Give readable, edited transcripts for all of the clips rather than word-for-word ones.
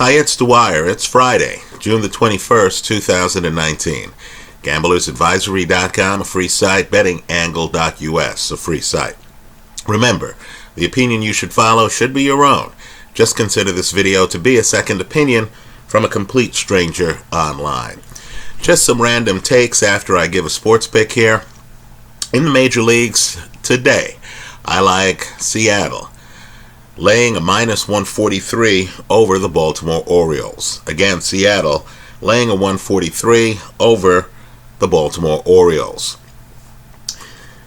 Hi, it's Dwyer. It's Friday, June the 21st, 2019. GamblersAdvisory.com, a free site. BettingAngle.us, a free site. Remember, the opinion you should follow should be your own. Just consider this video to be a second opinion from a complete stranger online. Just some random takes after I give a sports pick here. In the major leagues today, I like Seattle laying a minus 143 over the Baltimore Orioles. Again, Seattle laying a 143 over the Baltimore Orioles.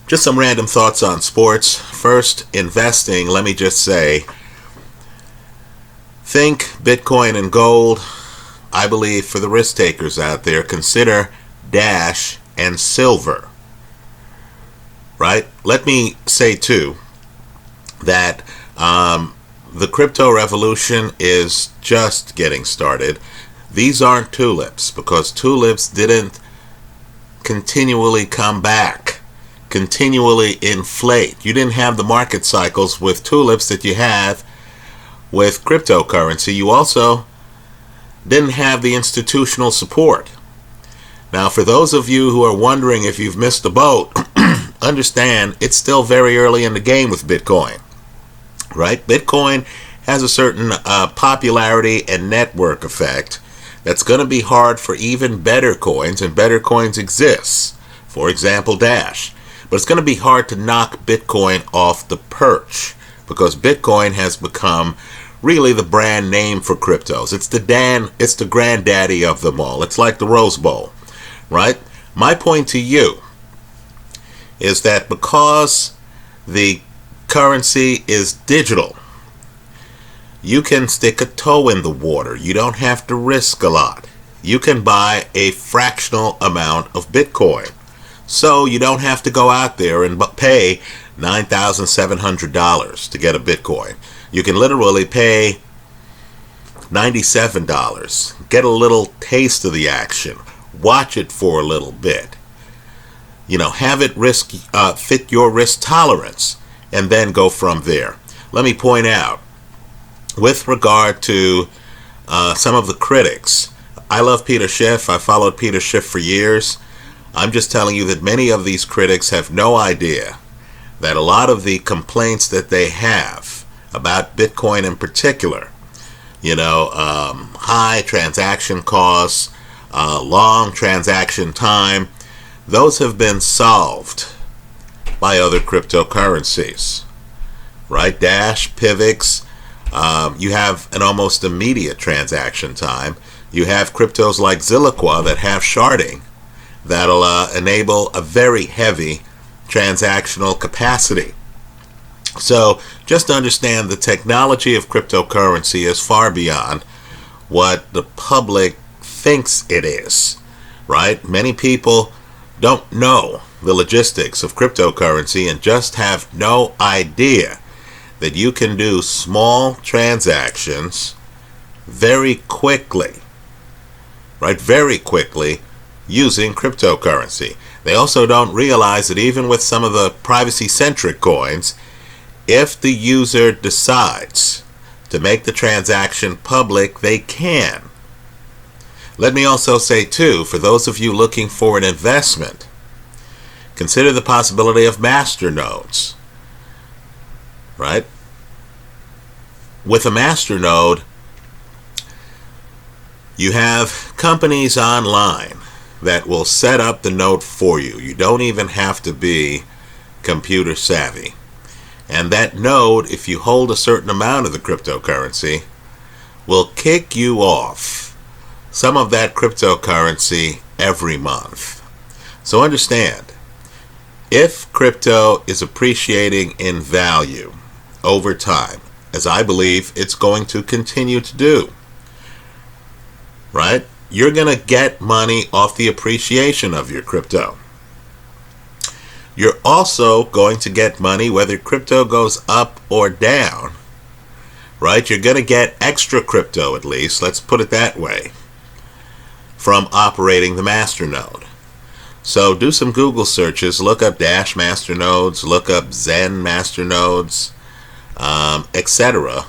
Just some random thoughts on sports. First, investing, let me just say, think Bitcoin and gold. I believe for the risk takers out there, consider Dash and silver. Right? Let me say too that the crypto revolution is just getting started. These aren't tulips, because tulips didn't continually come back, continually inflate. You didn't have the market cycles with tulips that you have with cryptocurrency. You also didn't have the institutional support. Now, for those of you who are wondering if you've missed the boat, understand it's still very early in the game with Bitcoin. Right? Bitcoin has a certain popularity and network effect that's going to be hard for even better coins, and better coins exist. For example, Dash. But it's going to be hard to knock Bitcoin off the perch, because Bitcoin has become really the brand name for cryptos. It's the granddaddy of them all. It's like the Rose Bowl, right? My point to you is that because the currency is digital, you can stick a toe in the water. You don't have to risk a lot. You can buy a fractional amount of Bitcoin. So you don't have to go out there and pay $9,700 to get a Bitcoin. You can literally pay $97. Get a little taste of the action. Watch it for a little bit. Have it fit your risk tolerance, and then go from there. Let me point out, with regard to some of the critics, I love Peter Schiff. I followed Peter Schiff for years. I'm just telling you that many of these critics have no idea that a lot of the complaints that they have about Bitcoin in particular, high transaction costs, long transaction time, those have been solved by other cryptocurrencies, right? Dash, Pivx, you have an almost immediate transaction time. You have cryptos like Zcash that have sharding that'll enable a very heavy transactional capacity. So just understand the technology of cryptocurrency is far beyond what the public thinks it is, right? Many people don't know the logistics of cryptocurrency and just have no idea that you can do small transactions very quickly, right? Very quickly using cryptocurrency. They also don't realize that even with some of the privacy-centric coins, if the user decides to make the transaction public, they can. Let me also say, too, for those of you looking for an investment, consider the possibility of masternodes, right? With a masternode, you have companies online that will set up the node for you. You don't even have to be computer savvy. And that node, if you hold a certain amount of the cryptocurrency, will kick you off some of that cryptocurrency every month. So understand, if crypto is appreciating in value over time, as I believe it's going to continue to do, right? You're going to get money off the appreciation of your crypto. You're also going to get money whether crypto goes up or down, right? You're going to get extra crypto, at least, let's put it that way, from operating the masternode. So do some Google searches, look up Dash masternodes, look up Zen masternodes, etc.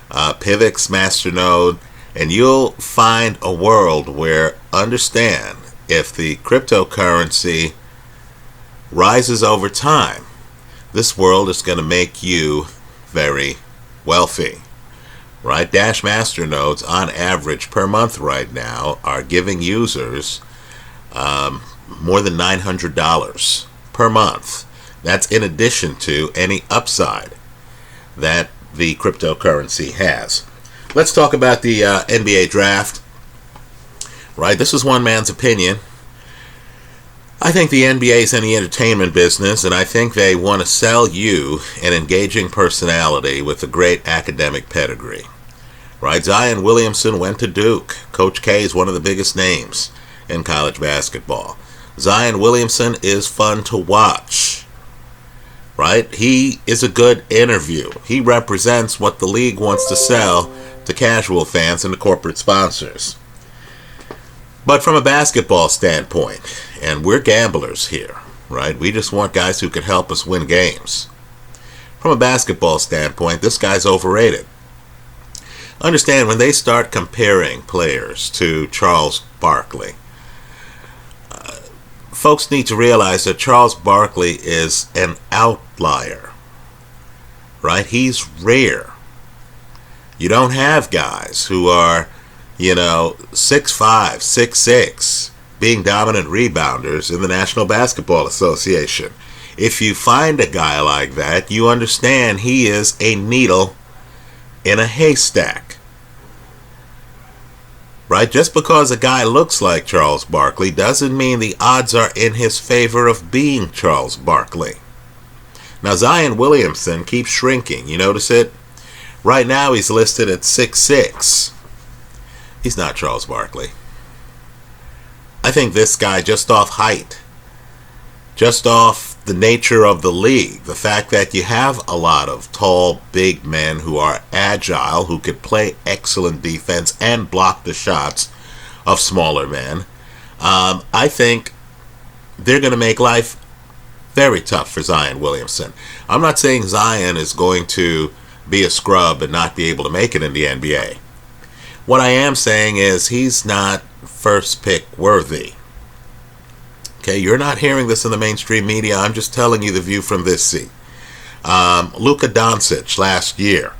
Pivx masternode, And you'll find a world where, understand, if the cryptocurrency rises over time, this world is going to make you very wealthy. Right? Dash Master nodes on average per month right now are giving users more than $900 per month. That's in addition to any upside that the cryptocurrency has. Let's talk about the NBA draft. Right? This is one man's opinion. I think the NBA is in the entertainment business, and I think they want to sell you an engaging personality with a great academic pedigree. Right? Zion Williamson went to Duke. Coach K is one of the biggest names in college basketball. Zion Williamson is fun to watch. Right? He is a good interview. He represents what the league wants to sell to casual fans and to corporate sponsors. But from a basketball standpoint, and we're gamblers here, right? We just want guys who can help us win games. From a basketball standpoint, this guy's overrated. Understand, when they start comparing players to Charles Barkley, folks need to realize that Charles Barkley is an outlier, right? He's rare. You don't have guys who are 6'5", 6'6", being dominant rebounders in the National Basketball Association. If you find a guy like that, you understand he is a needle in a haystack. Right? Just because a guy looks like Charles Barkley doesn't mean the odds are in his favor of being Charles Barkley. Now, Zion Williamson keeps shrinking. You notice it? Right now he's listed at 6'6". He's not Charles Barkley. I think this guy, just off height, just off the nature of the league, the fact that you have a lot of tall, big men who are agile, who could play excellent defense and block the shots of smaller men, I think they're going to make life very tough for Zion Williamson. I'm not saying Zion is going to be a scrub and not be able to make it in the NBA. What I am saying is he's not first pick worthy. Okay, you're not hearing this in the mainstream media. I'm just telling you the view from this seat. Luka Doncic last year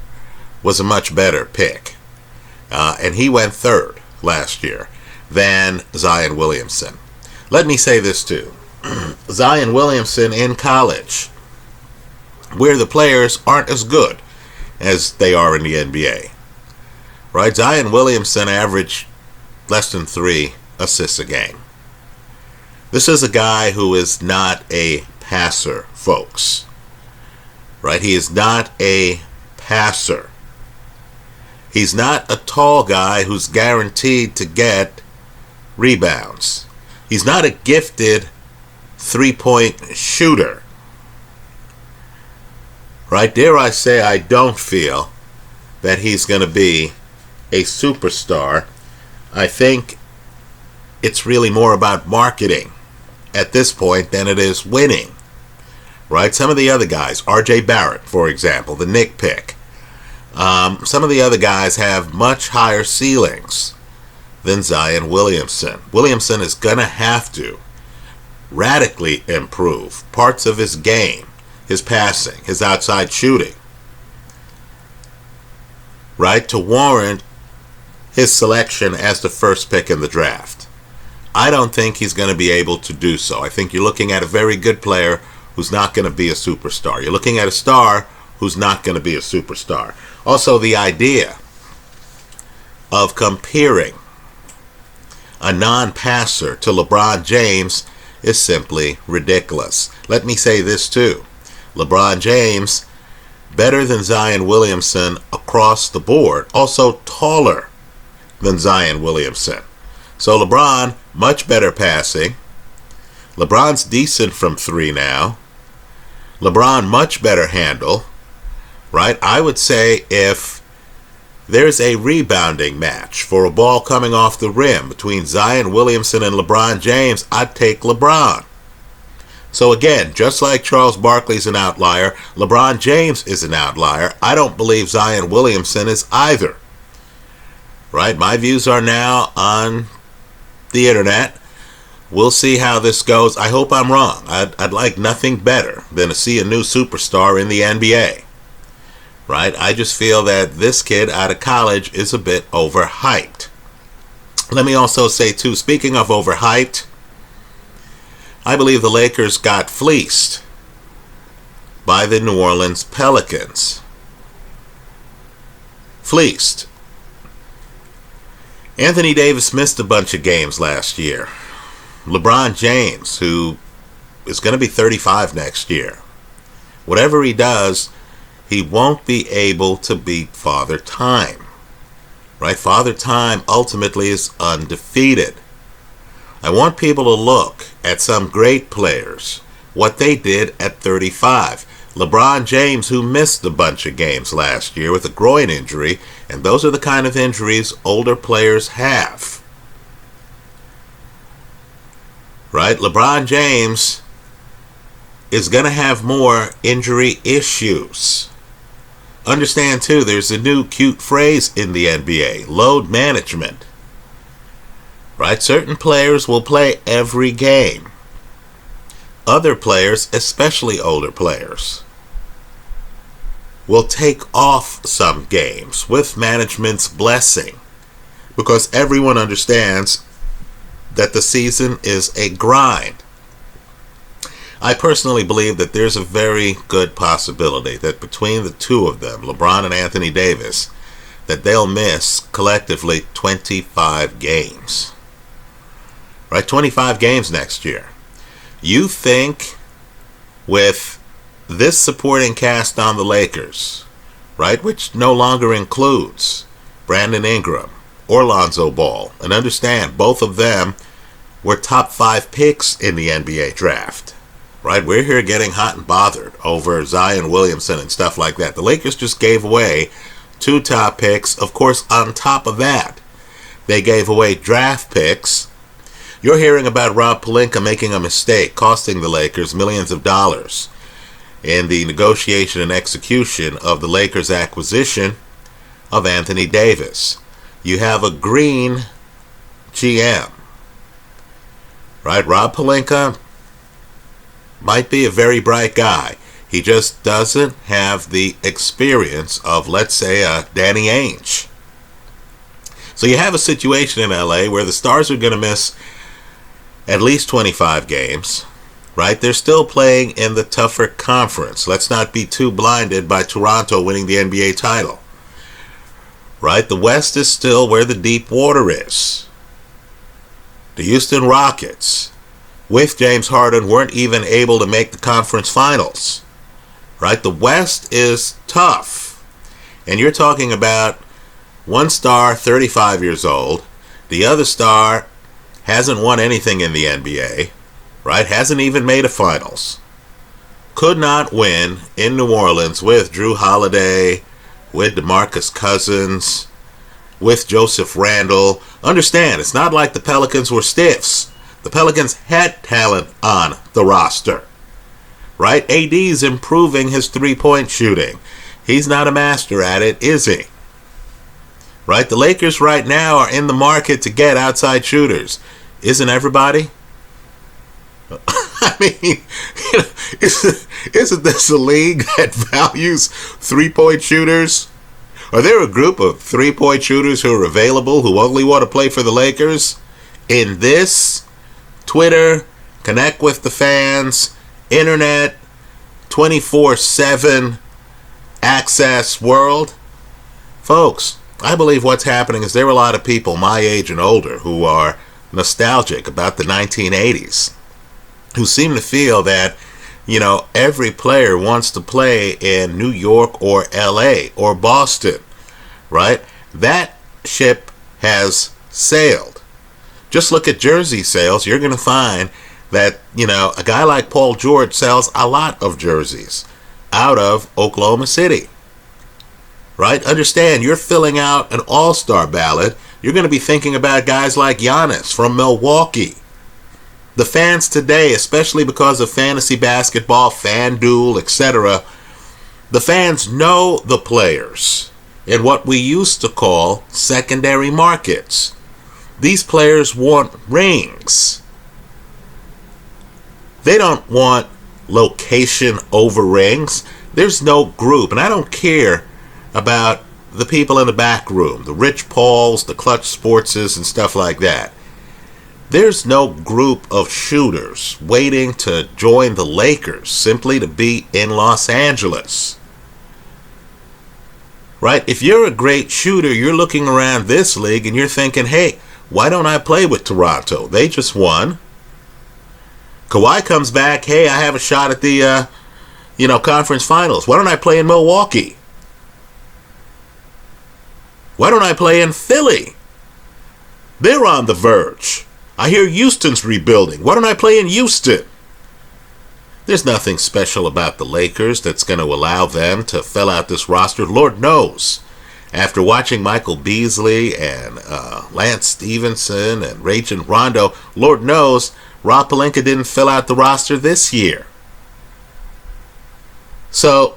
was a much better pick. And he went third last year than Zion Williamson. Let me say this too. Zion Williamson in college, where the players aren't as good as they are in the NBA. Right? Zion Williamson averaged less than 3 assists a game. This is a guy who is not a passer, folks. Right? He is not a passer. He's not a tall guy who's guaranteed to get rebounds. He's not a gifted three-point shooter. Right? Dare I say, I don't feel that he's going to be a superstar. I think it's really more about marketing at this point than it is winning. Right? Some of the other guys, R.J. Barrett, for example, the Knick pick, some of the other guys have much higher ceilings than Zion Williamson. Williamson is going to have to radically improve parts of his game, his passing, his outside shooting, right, to warrant his selection as the first pick in the draft. I don't think he's going to be able to do so. I think you're looking at a very good player who's not going to be a superstar. You're looking at a star who's not going to be a superstar. Also, the idea of comparing a non-passer to LeBron James is simply ridiculous. Let me say this too. LeBron James, better than Zion Williamson across the board, also taller than Zion Williamson. So LeBron, much better passing. LeBron's decent from 3 now. LeBron, much better handle. Right? I would say if there's a rebounding match for a ball coming off the rim between Zion Williamson and LeBron James, I'd take LeBron. So again, just like Charles Barkley's an outlier, LeBron James is an outlier. I don't believe Zion Williamson is either. right? My views are now on the internet. We'll see how this goes. I hope I'm wrong. I'd like nothing better than to see a new superstar in the NBA, right? I just feel that this kid out of college is a bit overhyped. Let me also say, too, speaking of overhyped, I believe the Lakers got fleeced by the New Orleans Pelicans. Fleeced. Anthony Davis missed a bunch of games last year. LeBron James, who is going to be 35 next year, whatever he does, he won't be able to beat Father Time. Right? Father Time ultimately is undefeated. I want people to look at some great players, what they did at 35. LeBron James, who missed a bunch of games last year with a groin injury, and those are the kind of injuries older players have. Right? LeBron James is going to have more injury issues. Understand, too, there's a new cute phrase in the NBA, load management. Right? Certain players will play every game. Other players, especially older players, will take off some games with management's blessing, because everyone understands that the season is a grind. I personally believe that there's a very good possibility that between the two of them, LeBron and Anthony Davis, that they'll miss collectively 25 games. Right? 25 games next year. You think with this supporting cast on the Lakers, right, which no longer includes Brandon Ingram or Lonzo Ball, and understand both of them were top 5 picks in the NBA draft. Right? We're here getting hot and bothered over Zion Williamson and stuff like that. The Lakers just gave away 2 top picks. Of course, on top of that, they gave away draft picks. You're hearing about Rob Pelinka making a mistake, costing the Lakers millions of dollars in the negotiation and execution of the Lakers' acquisition of Anthony Davis. You have a green GM. Right? Rob Pelinka might be a very bright guy. He just doesn't have the experience of, let's say, Danny Ainge. So you have a situation in LA where the Stars are going to miss at least 25 games. Right? They're still playing in the tougher conference. Let's not be too blinded by Toronto winning the NBA title. Right? The West is still where the deep water is. The Houston Rockets, with James Harden, weren't even able to make the conference finals. Right? The West is tough. And you're talking about one star, 35 years old. The other star hasn't won anything in the NBA. Right? Hasn't even made a finals. Could not win in New Orleans with Drew Holiday, with DeMarcus Cousins, with Joseph Randle. Understand, it's not like the Pelicans were stiffs. The Pelicans had talent on the roster. Right? AD's improving his three-point shooting. He's not a master at it, is he? Right? The Lakers right now are in the market to get outside shooters. Isn't everybody? I mean, isn't this a league that values three-point shooters? Are there a group of three-point shooters who are available who only want to play for the Lakers in this Twitter, connect with the fans, internet, 24/7 access world? Folks, I believe what's happening is there are a lot of people my age and older who are nostalgic about the 1980s, who seem to feel that, you know, every player wants to play in New York or LA or Boston, right? That ship has sailed. Just look at jersey sales. You're going to find that, you know, a guy like Paul George sells a lot of jerseys out of Oklahoma City, right? Understand, you're filling out an all-star ballot. You're going to be thinking about guys like Giannis from Milwaukee. The fans today, especially because of fantasy basketball, FanDuel, etc., the fans know the players. in what we used to call secondary markets. These players want rings. They don't want location over rings. There's no group, and I don't care about the people in the back room, the Rich Pauls, the Clutch Sportses, and stuff like that. There's no group of shooters waiting to join the Lakers simply to be in Los Angeles. Right? If you're a great shooter, you're looking around this league and you're thinking, hey, why don't I play with Toronto? They just won. Kawhi comes back, hey, I have a shot at the conference finals. Why don't I play in Milwaukee? Why don't I play in Philly? They're on the verge. I hear Houston's rebuilding. Why don't I play in Houston? There's nothing special about the Lakers that's going to allow them to fill out this roster. Lord knows, after watching Michael Beasley and Lance Stevenson and Rajon Rondo, Lord knows Rob Pelinka didn't fill out the roster this year. So,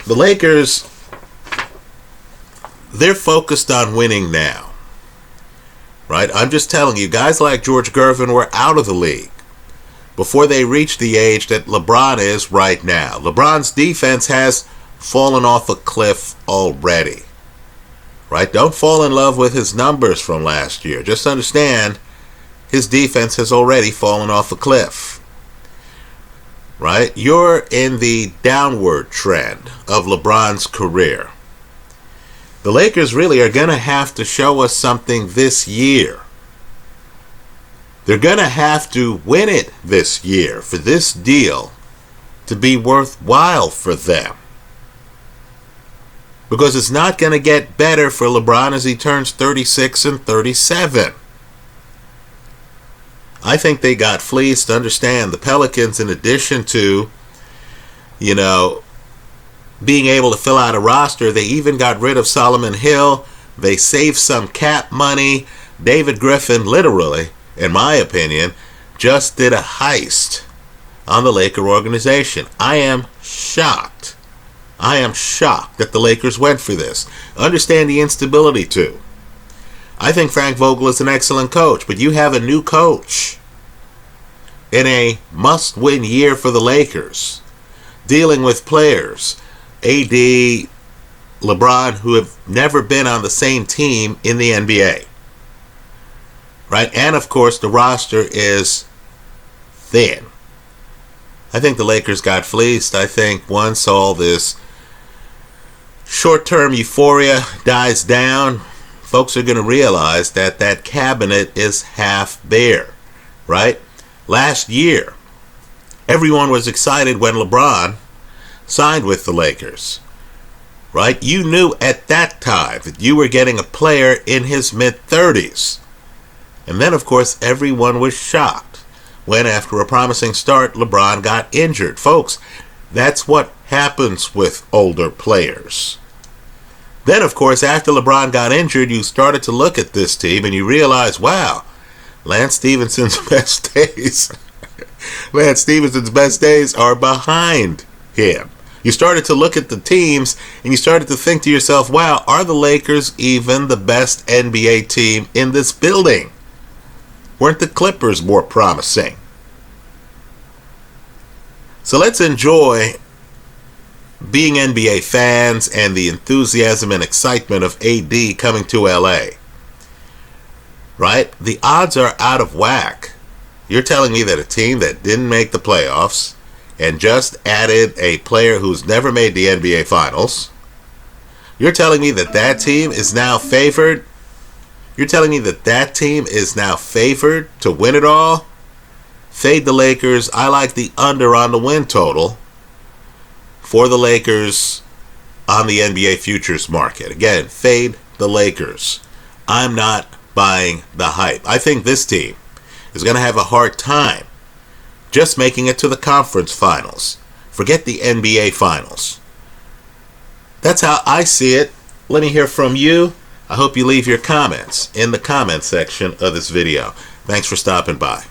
the Lakers, they're focused on winning now. Right? I'm just telling you, guys like George Gervin were out of the league before they reached the age that LeBron is right now. LeBron's defense has fallen off a cliff already. Right? Don't fall in love with his numbers from last year. Just understand, his defense has already fallen off a cliff. Right? You're in the downward trend of LeBron's career. The Lakers really are going to have to show us something this year. They're going to have to win it this year for this deal to be worthwhile for them. Because it's not going to get better for LeBron as he turns 36 and 37. I think they got fleeced. Understand, the Pelicans, in addition to, being able to fill out a roster, they even got rid of Solomon Hill. They saved some cap money. David Griffin, literally, in my opinion, just did a heist on the Laker organization. I am shocked. I am shocked that the Lakers went for this. Understand the instability, too. I think Frank Vogel is an excellent coach, but you have a new coach in a must-win year for the Lakers, dealing with players, AD, LeBron, who have never been on the same team in the NBA. Right? And, of course, the roster is thin. I think the Lakers got fleeced. I think once all this short-term euphoria dies down, folks are going to realize that that cabinet is half bare. Right? Last year, everyone was excited when LeBron signed with the Lakers, right? You knew at that time that you were getting a player in his mid-30s. And then, of course, everyone was shocked when, after a promising start, LeBron got injured. Folks, that's what happens with older players. Then, of course, after LeBron got injured, you started to look at this team and you realized, wow, Lance Stephenson's best days are behind him. You started to look at the teams and you started to think to yourself, wow, are the Lakers even the best NBA team in this building? Weren't the Clippers more promising? So let's enjoy being NBA fans and the enthusiasm and excitement of AD coming to LA. Right? The odds are out of whack. You're telling me that a team that didn't make the playoffs and just added a player who's never made the NBA Finals, you're telling me that that team is now favored? You're telling me that that team is now favored to win it all? Fade the Lakers. I like the under on the win total for the Lakers on the NBA futures market. Again, fade the Lakers. I'm not buying the hype. I think this team is going to have a hard time just making it to the conference finals. Forget the NBA finals. That's how I see it. Let me hear from you. I hope you leave your comments in the comment section of this video. Thanks for stopping by.